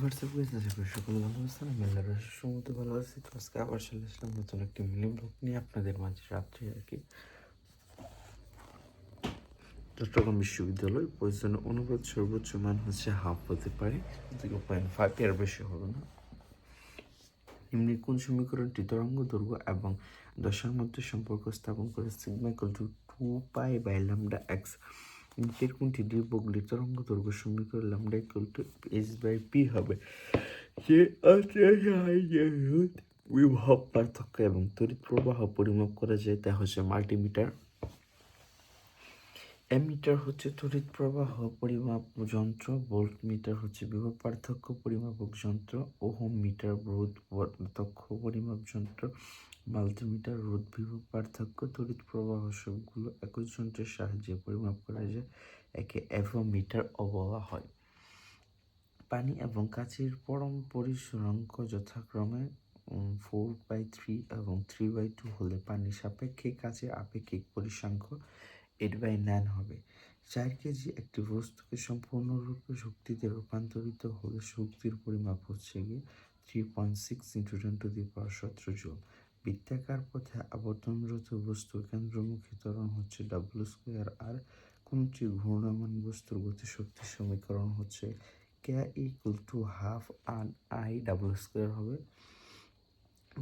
WhatsApp guys, আশা করি সকলে ভালো আছেন। আমি আল্লাহর রহমতে সম্মতি ভালো আছি। তো আজকে আবার চলে আসলাম নতুন একটি মিনি ব্লগ নিয়ে আপনাদের মাঝে রাত্রি আর কি। চট্টগ্রাম বিশ্ববিদ্যালয় প্রয়োজনীয় অনুপাত সর্বোচ্চ মান হচ্ছে হাফ হতে পারে, 0.5 এর বেশি হবে না। এমনি কোন সমীকরণটি তরঙ্গ দৈর্ঘ্য এবং দশার মধ্যে সম্পর্ক স্থাপন করে সিগমা ইকুয়াল টু 2π/λ(x)। নিচের কোনটি দ্বিপগ্লি তরঙ্গ দৈর্ঘ্য সমীকরণ λ ইকুয়াল টু h/p হবে? যে বিভব পার্থক্য এবং তড়িৎ প্রবাহ পরিমাপ করা যায় তা হচ্ছে মাল্টিমিটার। অ্যামিটার হচ্ছে তড়িৎ প্রবাহ পরিমাপ যন্ত্র, ভোল্ট মিটার হচ্ছে বিভব পার্থক্য পরিমাপক যন্ত্র, ওহম মিটার রোধ পার্থক্য পরিমাপ যন্ত্র, মাল্টিমিটার রোধ বিভব পার্থক্য তড়িৎ প্রবাহ সবগুলো একই যন্ত্রের সাহায্যে পরিমাপ করা যায়, একে অ্যাভোমিটার বলা হয়। পানি এবং কাচের পরম পরিসরাঙ্ক যথাক্রমে 4/3 এবং 3/2 হলে পানির সাপেক্ষে কাচের আপেক্ষিক পরিসংখ্য 8/9 হবে। 4 কেজি একটি বস্তুকে সম্পূর্ণরূপে শক্তিতে রূপান্তরিত হলে শক্তির পরিমাপ হচ্ছে গিয়ে 3.6 × 10⁻17 জুল। বৃত্তাকার পথে আবর্তনরত বস্তুর কেন্দ্রমুখী ত্বরণ হচ্ছে W²। কোনটি ঘূর্ণায়মান বস্তুর গতিশক্তির সমীকরণ হচ্ছে K = ½ হবে।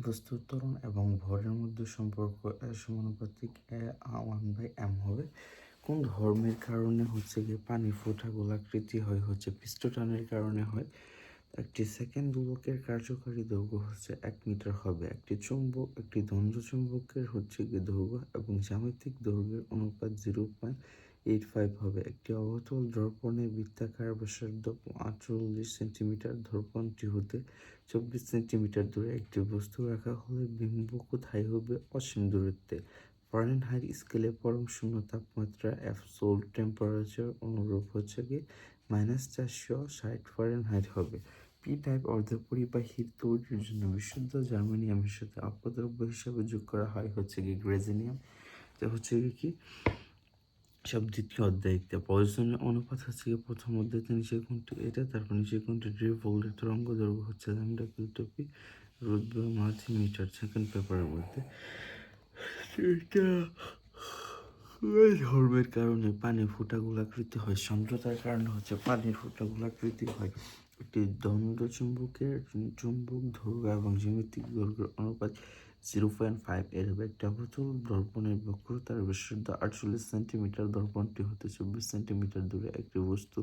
বস্তুর ত্বরণ এবং ভরের মধ্যে সম্পর্ক সমানুপাতিক 1/m হবে। কোন ধর্মের কারণে হচ্ছে গিয়ে পানির ফোঁটা গোলাকৃতি হয়? হচ্ছে পিষ্টটানের কারণে হয়। একটি সেকেন্ড দোলকের কার্যকারী দৈর্ঘ্য হচ্ছে 1 মিটার হবে। একটি দণ্ড চুম্বকের হচ্ছে গিয়ে দৈর্ঘ্য এবং জ্যামিতিক দৈর্ঘ্যের অনুপাত 0.85 হবে। একটি অবতল দর্পণে বৃত্তাকার ব্যাসার্ধ 48 সেন্টিমিটার। দর্পণটি হতে 24 সেন্টিমিটার দূরে একটি বস্তু রাখা হলে বিম্ব কোথায় হবে? অসীম দূরত্বে। ফারেনহাইট স্কেলে পরম শূন্য তাপমাত্রা অ্যাবসোলুট টেম্পারেচার অনুরূপ হচ্ছে গিয়ে -460 ফারেনহাইট হবে। পি টাইপ অর্ধপরিবাহী তৈরির জন্য বিশুদ্ধ জার্মেনিয়ামের সাথে অপদ্রব্য হিসাবে যোগ করা হয় হচ্ছে গিয়ে গ্রেজিনিয়াম। তো হচ্ছে কি সব দ্বিতীয় অধ্যায়িতে প্রয়োজনীয় অনুপাত হচ্ছে গিয়ে প্রথম অধ্যায়তে নিচের কোনটি এটা, তারপর নিচের কোনটি ড্রিভোল্টের তরঙ্গ দৈর্ঘ্য হচ্ছে ল্যামডা কিউটপি রুট বা মাল্টিমিটার সেকেন্ড পেপারের মধ্যে। ধর্মের কারণে পানির ফোঁটা গোলাকৃতি হয়। সান্দ্রতার কারণে হচ্ছে পানির ফোঁটা গোলাকৃতি হয়। একটি দণ্ড চুম্বকের চুম্বক দৈর্ঘ্য এবং জ্যামিতিক দৈর্ঘ্যের অনুপাত 0.5 এর হবে। একটি অবতল দর্পণের বক্রতার ব্যাসার্ধ 48 সেন্টিমিটার। দর্পণটি হতে 24 সেন্টিমিটার দূরে একটি বস্তু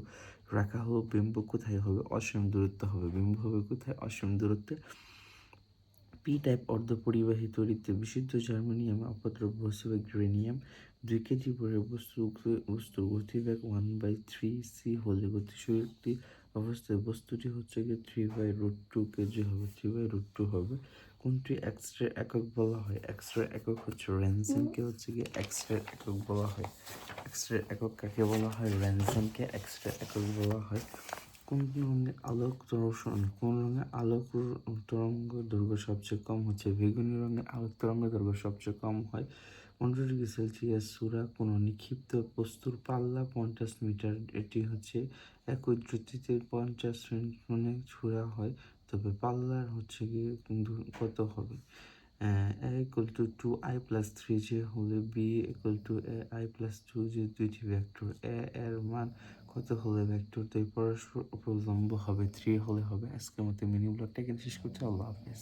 রাখা হলো বিম্ব কোথায় হবে? অসীম দূরত্বে হবে। বিম্ব হবে কোথায়? অসীম দূরত্বে। পি টাইপ অর্ধপরিবাহী তড়িতে বিশুদ্ধ জার্মেনিয়াম অপদ্রব্য হিসেবে গ্রেনিয়াম। 2 কেজি ভরের বস্তুর গতিবেগ 1/3c হলে গতিশক্তি অবস্থায় বস্তুটি হচ্ছে গিয়ে 3/√2 কেজি হবে। 3/√2 হবে। কোনটি এক্সরের একক বলা হয়? এক্সরের একক হচ্ছে রেনজেনকে হচ্ছে গিয়ে এক্সরের একক বলা হয়। এক্সরের একক কাকে বলা হয়? রেনজেনকে এক্সরের একক বলা হয়। কোন রঙে আলোক তরঙ্গ দৈর্ঘ্য সবচেয়ে কম হচ্ছে? বেগুনি রঙের আলোক তরঙ্গ দৈর্ঘ্য সবচেয়ে কম হয়। 15 ডিগ্রি সেলসিয়াস চূড়া কোনো নিক্ষিপ্ত বস্তুর পাল্লা 50 মিটার। এটি হচ্ছে একই দ্রুতিতে 50 সেন্টিমিটার ছোড়া হয়, তবে পাল্লার হচ্ছে গিয়ে কত হবে? A = 2i+3j হলে b = ai+2j দুইটি ভেক্টর। a এর মান কত হলে ভেক্টর দুই পরস্পর উপলম্ব হবে? 3 হলে হবে। আজকের মতো মিনি ব্লগটা এখানে শেষ করছি। আল্লাহ হাফেজ।